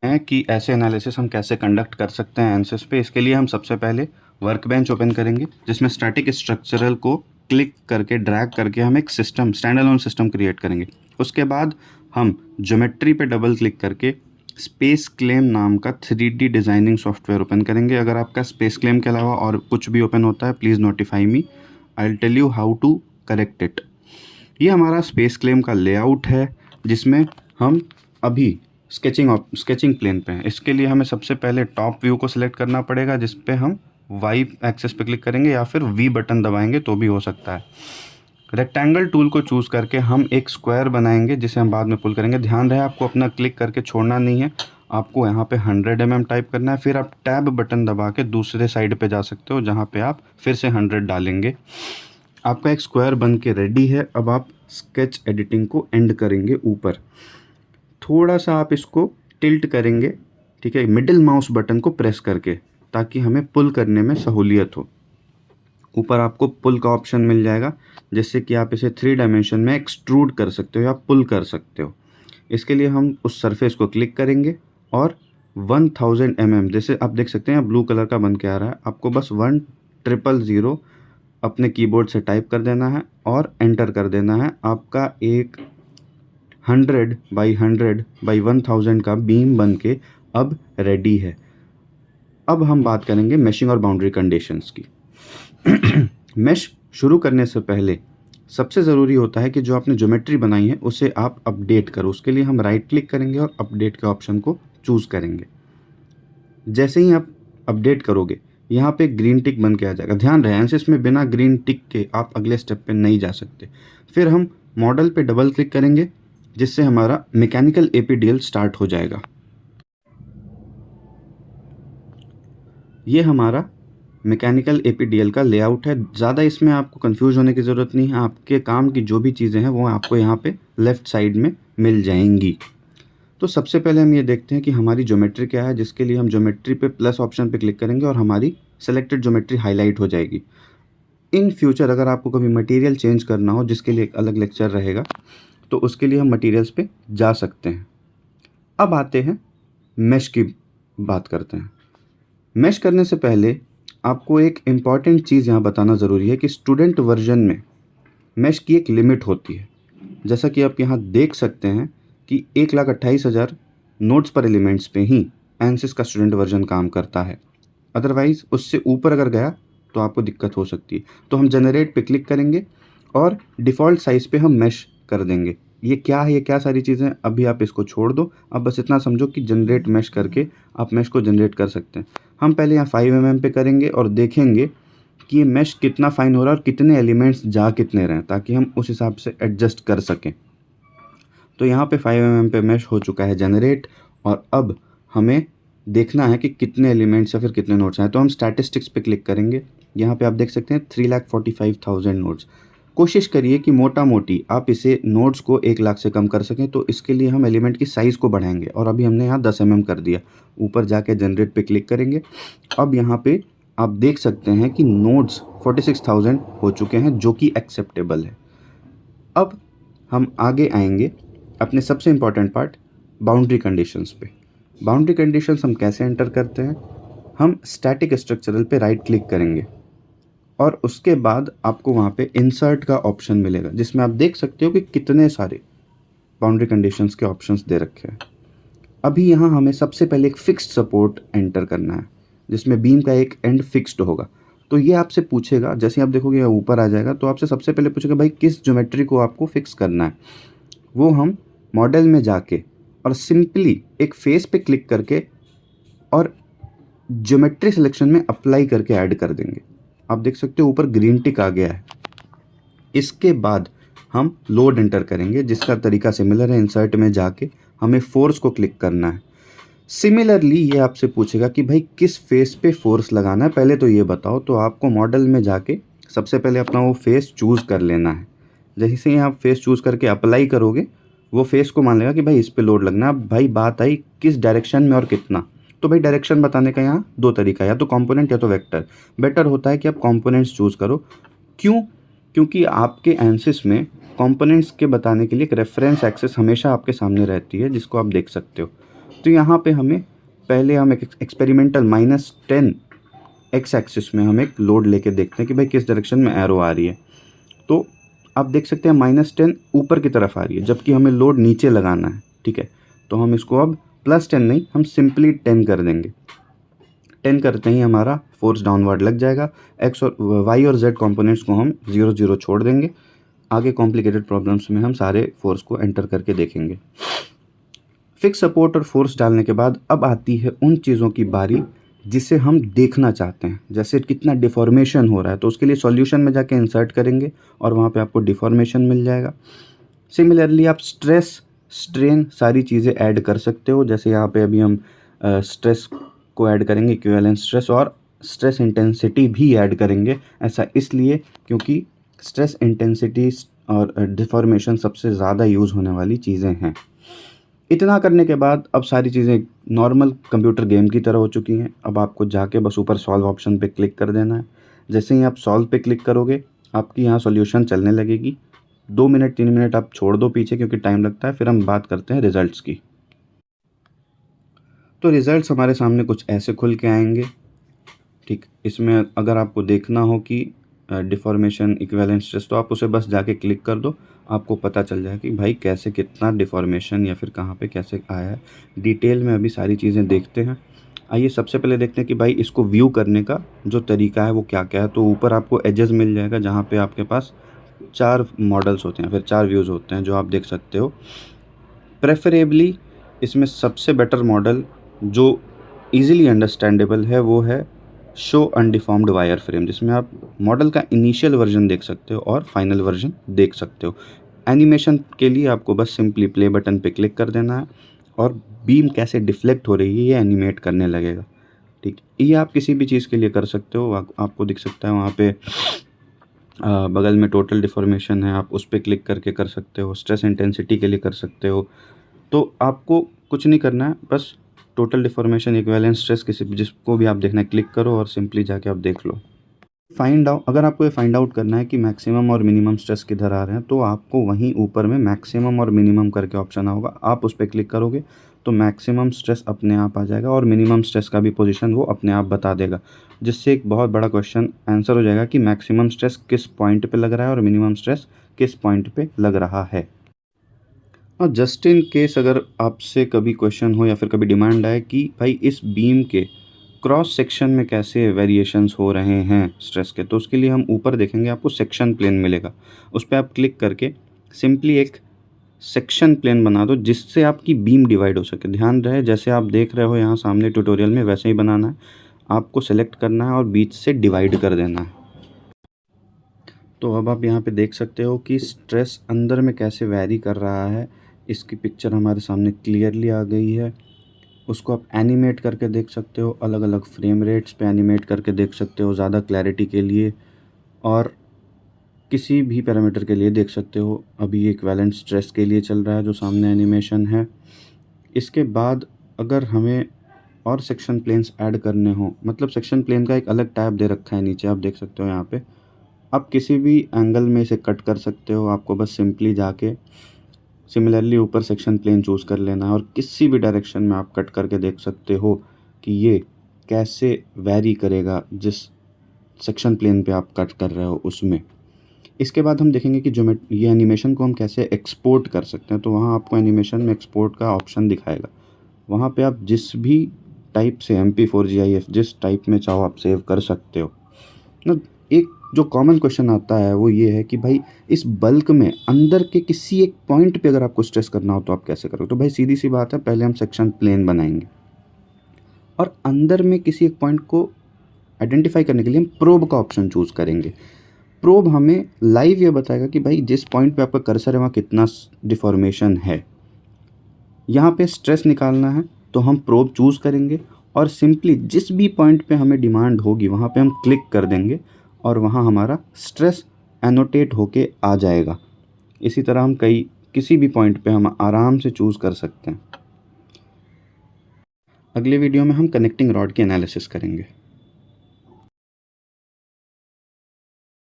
हैं कि ऐसे एनालिसिस हम कैसे कंडक्ट कर सकते हैं एनसिस पे। इसके लिए हम सबसे पहले वर्कबेंच ओपन करेंगे, जिसमें स्टैटिक स्ट्रक्चरल को क्लिक करके ड्रैग करके हम एक system, stand alone system create करेंगे। उसके बाद हम ज्योमेट्री पे डबल क्लिक करके स्पेस क्लेम नाम का 3D डिज़ाइनिंग सॉफ्टवेयर ओपन करेंगे। अगर आपका स्पेस क्लेम के अलावा और कुछ भी ओपन होता है, please notify me, I will tell you how to correct it. ये हमारा स्पेस क्लेम का लेआउट है, जिसमें हम अभी स्केचिंग प्लेन पे हैं। इसके लिए हमें सबसे पहले टॉप व्यू को सिलेक्ट करना पड़ेगा, जिस पे हम वाई एक्सेस पे क्लिक करेंगे या फिर वी बटन दबाएंगे तो भी हो सकता है। रेक्टेंगल टूल को चूज़ करके हम एक स्क्वायर बनाएंगे, जिसे हम बाद में पुल करेंगे। ध्यान रहे आपको अपना क्लिक करके छोड़ना नहीं है, आपको यहाँ पे 100 mm टाइप करना है। फिर आप टैब बटन दबा के दूसरे साइड पे जा सकते हो, जहाँ पे आप फिर से 100 डालेंगे। आपका एक स्क्वायर बन के रेडी है। अब आप स्केच एडिटिंग को एंड करेंगे ऊपर। थोड़ा सा आप इसको टिल्ट करेंगे, ठीक है, मिडिल माउस बटन को प्रेस करके, ताकि हमें पुल करने में सहूलियत हो। ऊपर आपको पुल का ऑप्शन मिल जाएगा, जिससे कि आप इसे 3 डायमेंशन में एक्सट्रूड कर सकते हो या पुल कर सकते हो। इसके लिए हम उस सरफेस को क्लिक करेंगे और 1000 mm, जैसे आप देख सकते हैं ब्लू कलर का बन के आ रहा है, आपको बस 1000 अपने कीबोर्ड से टाइप कर देना है और एंटर कर देना है। आपका एक 100 बाई 100 बाई 1000 का बीम बन के अब रेडी है। अब हम बात करेंगे मेशिंग और बाउंड्री कंडीशंस की। मेश शुरू करने से पहले सबसे ज़रूरी होता है कि जो आपने ज्योमेट्री बनाई है उसे आप अपडेट करो। उसके लिए हम राइट क्लिक करेंगे और अपडेट के ऑप्शन को चूज़ करेंगे। जैसे ही आप अपडेट करोगे, यहाँ पे ग्रीन टिक बन के आ जाएगा। ध्यान रहे एनसिस में बिना ग्रीन टिक के आप अगले स्टेप पे नहीं जा सकते। फिर हम मॉडल पे डबल क्लिक करेंगे, जिससे हमारा मैकेनिकल एपीडीएल स्टार्ट हो जाएगा। ये हमारा मैकेनिकल एपीडीएल का लेआउट है। ज़्यादा इसमें आपको कंफ्यूज होने की ज़रूरत नहीं है। आपके काम की जो भी चीज़ें हैं वो आपको यहाँ पे लेफ़्ट साइड में मिल जाएंगी। तो सबसे पहले हम ये देखते हैं कि हमारी ज्योमेट्री क्या है, जिसके लिए हम ज्योमेट्री पे प्लस ऑप्शन पे क्लिक करेंगे और हमारी सेलेक्टेड ज्योमेट्री हाईलाइट हो जाएगी। इन फ्यूचर अगर आपको कभी मटेरियल चेंज करना हो, जिसके लिए एक अलग लेक्चर रहेगा, तो उसके लिए हम मटेरियल्स पे जा सकते हैं। अब आते हैं मेश की बात करते हैं। मेश करने से पहले आपको एक इम्पॉर्टेंट चीज़ यहाँ बताना ज़रूरी है कि स्टूडेंट वर्जन में मेश की एक लिमिट होती है। जैसा कि आप यहाँ देख सकते हैं कि 1,28,000 नोट्स पर एलिमेंट्स पे ही एनसिस का स्टूडेंट वर्जन काम करता है। अदरवाइज़ उससे ऊपर अगर गया तो आपको दिक्कत हो सकती है। तो हम जनरेट पे क्लिक करेंगे और डिफ़ॉल्ट साइज़ पे हम मेश कर देंगे। ये क्या है, ये क्या सारी चीज़ें, अभी आप इसको छोड़ दो। अब बस इतना समझो कि जनरेट मेश करके आप मेश को जनरेट कर सकते हैं। हम पहले यहाँ 5 mm पे करेंगे और देखेंगे कि ये मेश कितना फाइन हो रहा है और कितने एलिमेंट्स जा कितने रहे हैं, ताकि हम उस हिसाब से एडजस्ट कर सकें। तो यहाँ पे 5 mm पे मेश हो चुका है जनरेट, और अब हमें देखना है कि कितने एलिमेंट्स या फिर कितने नोट्स हैं। तो हम स्टैटिस्टिक्स पे क्लिक करेंगे। यहाँ पे आप देख सकते हैं 3,45,000 नोट्स। कोशिश करिए कि मोटा मोटी आप इसे नोट्स को 1,00,000 से कम कर सकें। तो इसके लिए हम एलिमेंट की साइज़ को बढ़ाएंगे, और अभी हमने यहाँ 10 mm कर दिया। ऊपर जाके जनरेट पे क्लिक करेंगे। अब यहाँ पे आप देख सकते हैं कि नोट्स 46,000 हो चुके हैं, जो कि एक्सेप्टेबल है। अब हम आगे आएंगे अपने सबसे इम्पॉर्टेंट पार्ट, बाउंड्री कंडीशंस पे। बाउंड्री कंडीशंस हम कैसे एंटर करते हैं? हम स्टैटिक स्ट्रक्चरल पे राइट क्लिक करेंगे और उसके बाद आपको वहाँ पे इंसर्ट का ऑप्शन मिलेगा, जिसमें आप देख सकते हो कि कितने सारे बाउंड्री कंडीशंस के ऑप्शंस दे रखे हैं। अभी यहाँ हमें सबसे पहले एक फिक्स्ड सपोर्ट एंटर करना है, जिसमें बीम का एक एंड फिक्स्ड होगा। तो ये आपसे पूछेगा, जैसे आप देखोगे ये ऊपर आ जाएगा, तो आपसे सबसे पहले पूछेगा भाई किस ज्योमेट्री को आपको फिक्स करना है। वो हम मॉडल में जाके और सिंपली एक फेस पे क्लिक करके और ज्योमेट्री सिलेक्शन में अप्लाई करके ऐड कर देंगे। आप देख सकते हो ऊपर ग्रीन टिक आ गया है। इसके बाद हम लोड एंटर करेंगे, जिसका तरीका सिमिलर है। इंसर्ट में जाके हमें फोर्स को क्लिक करना है। सिमिलरली ये आपसे पूछेगा कि भाई किस फेस पे फोर्स लगाना है, पहले तो ये बताओ। तो आपको मॉडल में जाके सबसे पहले अपना वो फेस चूज़ कर लेना है। जैसे ही आप फेस चूज़ करके अप्लाई करोगे, वो फेस को मान लेगा कि भाई इस पे लोड लगना है। अब भाई बात आई किस डायरेक्शन में और कितना। तो भाई डायरेक्शन बताने का यहाँ 2 तरीका है, या तो कंपोनेंट या तो वेक्टर। बेटर होता है कि आप कंपोनेंट्स चूज़ करो। क्यों? क्योंकि आपके एनसिस में कंपोनेंट्स के बताने के लिए एक रेफरेंस एक्सेस हमेशा आपके सामने रहती है, जिसको आप देख सकते हो। तो यहाँ पे हमें पहले हम एक एक्सपेरिमेंटल -10 एक्स एक्सिस में हम एक लोड लेके देखते हैं कि भाई किस डायरेक्शन में एरो आ रही है। तो आप देख सकते हैं -10 ऊपर की तरफ आ रही है, जबकि हमें लोड नीचे लगाना है, ठीक है। तो हम इसको अब +10 नहीं, हम सिंपली 10 कर देंगे। 10 करते ही हमारा फोर्स डाउनवर्ड लग जाएगा। एक्स और वाई और जेड कंपोनेंट्स को हम 0 0 छोड़ देंगे। आगे कॉम्प्लिकेटेड प्रॉब्लम्स में हम सारे फोर्स को एंटर करके देखेंगे। फिक्स सपोर्ट और फोर्स डालने के बाद अब आती है उन चीज़ों की बारी जिसे हम देखना चाहते हैं, जैसे कितना डिफॉर्मेशन हो रहा है। तो उसके लिए सॉल्यूशन में जाके इंसर्ट करेंगे और वहाँ पे आपको डिफॉर्मेशन मिल जाएगा। सिमिलरली आप स्ट्रेस, स्ट्रेन सारी चीज़ें ऐड कर सकते हो। जैसे यहाँ पे अभी हम स्ट्रेस को ऐड करेंगे, इक्विवेलेंट स्ट्रेस, और स्ट्रेस इंटेंसिटी भी ऐड करेंगे। ऐसा इसलिए क्योंकि स्ट्रेस इंटेंसिटी और डिफॉर्मेशन सबसे ज़्यादा यूज़ होने वाली चीज़ें हैं। इतना करने के बाद अब सारी चीज़ें नॉर्मल कंप्यूटर गेम की तरह हो चुकी हैं। अब आपको जाके बस ऊपर सॉल्व ऑप्शन पे क्लिक कर देना है। जैसे ही आप सॉल्व पे क्लिक करोगे, आपकी यहाँ सॉल्यूशन चलने लगेगी। 2 मिनट 3 मिनट आप छोड़ दो पीछे, क्योंकि टाइम लगता है। फिर हम बात करते हैं रिजल्ट्स की। तो रिजल्ट्स हमारे सामने कुछ ऐसे खुल के आएंगे, ठीक। इसमें अगर आपको देखना हो कि डिफॉर्मेशन, इक्विवेलेंट स्ट्रेस, तो आप उसे बस जाके क्लिक कर दो, आपको पता चल जाएगा कि भाई कैसे कितना डिफॉर्मेशन या फिर कहाँ पे कैसे आया है। डिटेल में अभी सारी चीज़ें देखते हैं। आइए सबसे पहले देखते हैं कि भाई इसको व्यू करने का जो तरीका है वो क्या क्या है। तो ऊपर आपको एजेस मिल जाएगा, जहाँ पे आपके पास 4 मॉडल्स होते हैं, फिर 4 व्यूज़ होते हैं जो आप देख सकते हो। प्रेफरेबली इसमें सबसे बेटर मॉडल जो ईज़िली अंडरस्टैंडेबल है वो है शो अनडिफॉर्म्ड वायर फ्रेम, जिसमें आप मॉडल का इनिशियल वर्जन देख सकते हो और फाइनल वर्जन देख सकते हो। एनिमेशन के लिए आपको बस सिंपली प्ले बटन पे क्लिक कर देना है और बीम कैसे डिफ्लेक्ट हो रही है ये एनिमेट करने लगेगा, ठीक। ये आप किसी भी चीज़ के लिए कर सकते हो। आपको दिख सकता है वहाँ पे बगल में टोटल डिफॉर्मेशन है, आप उस पर क्लिक करके कर सकते हो। स्ट्रेस इंटेंसिटी के लिए कर सकते हो। तो आपको कुछ नहीं करना है, बस टोटल डिफॉर्मेशन, इक्विवेलेंट स्ट्रेस, किसी जिसको भी आप देखना है क्लिक करो और सिंपली जाके आप देख लो। फाइंड आउट, अगर आपको ये फाइंड आउट करना है कि मैक्सिमम और मिनिमम स्ट्रेस किधर आ रहे हैं, तो आपको वहीं ऊपर में मैक्सिमम और मिनिमम करके ऑप्शन होगा, आप उस पर क्लिक करोगे तो मैक्सिमम स्ट्रेस अपने आप आ जाएगा और मिनिमम स्ट्रेस का भी पोजीशन वो अपने आप बता देगा, जिससे एक बहुत बड़ा क्वेश्चन आंसर हो जाएगा कि मैक्सिमम स्ट्रेस किस पॉइंट पे लग रहा है और मिनिमम स्ट्रेस किस पॉइंट पे लग रहा है। और जस्ट इन केस अगर आपसे कभी क्वेश्चन हो या फिर कभी डिमांड आए कि भाई इस बीम के क्रॉस सेक्शन में कैसे वेरिएशंस हो रहे हैं स्ट्रेस के, तो उसके लिए हम ऊपर देखेंगे, आपको सेक्शन प्लेन मिलेगा। उस पर आप क्लिक करके सिंपली एक सेक्शन प्लेन बना दो जिससे आपकी बीम डिवाइड हो सके। ध्यान रहे जैसे आप देख रहे हो यहाँ सामने ट्यूटोरियल में, वैसे ही बनाना है। आपको सेलेक्ट करना है और बीच से डिवाइड कर देना है। तो अब आप यहाँ पे देख सकते हो कि स्ट्रेस अंदर में कैसे वैरी कर रहा है। इसकी पिक्चर हमारे सामने क्लियरली आ गई है। उसको आप एनिमेट करके देख सकते हो, अलग अलग फ्रेम रेट्स पे एनिमेट करके देख सकते हो ज़्यादा क्लैरिटी के लिए, और किसी भी पैरामीटर के लिए देख सकते हो। अभी ये इक्विवेलेंट स्ट्रेस के लिए चल रहा है जो सामने एनिमेशन है। इसके बाद अगर हमें और सेक्शन प्लेन्स ऐड करने हो, मतलब सेक्शन प्लेन का एक अलग टैब दे रखा है नीचे, आप देख सकते हो यहाँ पे। आप किसी भी एंगल में इसे कट कर सकते हो। आपको बस सिंपली जाके सिमिलरली ऊपर सेक्शन प्लेन चूज़ कर लेना है और किसी भी डायरेक्शन में आप कट करके देख सकते हो कि ये कैसे वैरी करेगा जिस सेक्शन प्लेन पे आप कट कर रहे हो उसमें। इसके बाद हम देखेंगे कि ये एनिमेशन को हम कैसे एक्सपोर्ट कर सकते हैं। तो वहाँ आपको एनिमेशन में एक्सपोर्ट का ऑप्शन दिखाएगा। वहाँ पे आप जिस भी टाइप से MP4 GIF जिस टाइप में चाहो आप सेव कर सकते हो ना। एक जो कॉमन क्वेश्चन आता है वो ये है कि भाई इस बल्क में अंदर के किसी एक पॉइंट पे अगर आपको स्ट्रेस करना हो तो आप कैसे करोगे। तो भाई सीधी सी बात है, पहले हम सेक्शन प्लेन बनाएंगे और अंदर में किसी एक पॉइंट को आइडेंटिफाई करने के लिए हम प्रोब का ऑप्शन चूज़ करेंगे। प्रोब हमें लाइव ये बताएगा कि भाई जिस पॉइंट पे आपका कर्सर है वहाँ कितना डिफॉर्मेशन है। यहाँ पे स्ट्रेस निकालना है तो हम प्रोब चूज़ करेंगे और सिंपली जिस भी पॉइंट पे हमें डिमांड होगी वहाँ पे हम क्लिक कर देंगे और वहाँ हमारा स्ट्रेस एनोटेट होके आ जाएगा। इसी तरह हम किसी भी पॉइंट पे हम आराम से चूज़ कर सकते हैं। अगले वीडियो में हम कनेक्टिंग रॉड की एनालिसिस करेंगे।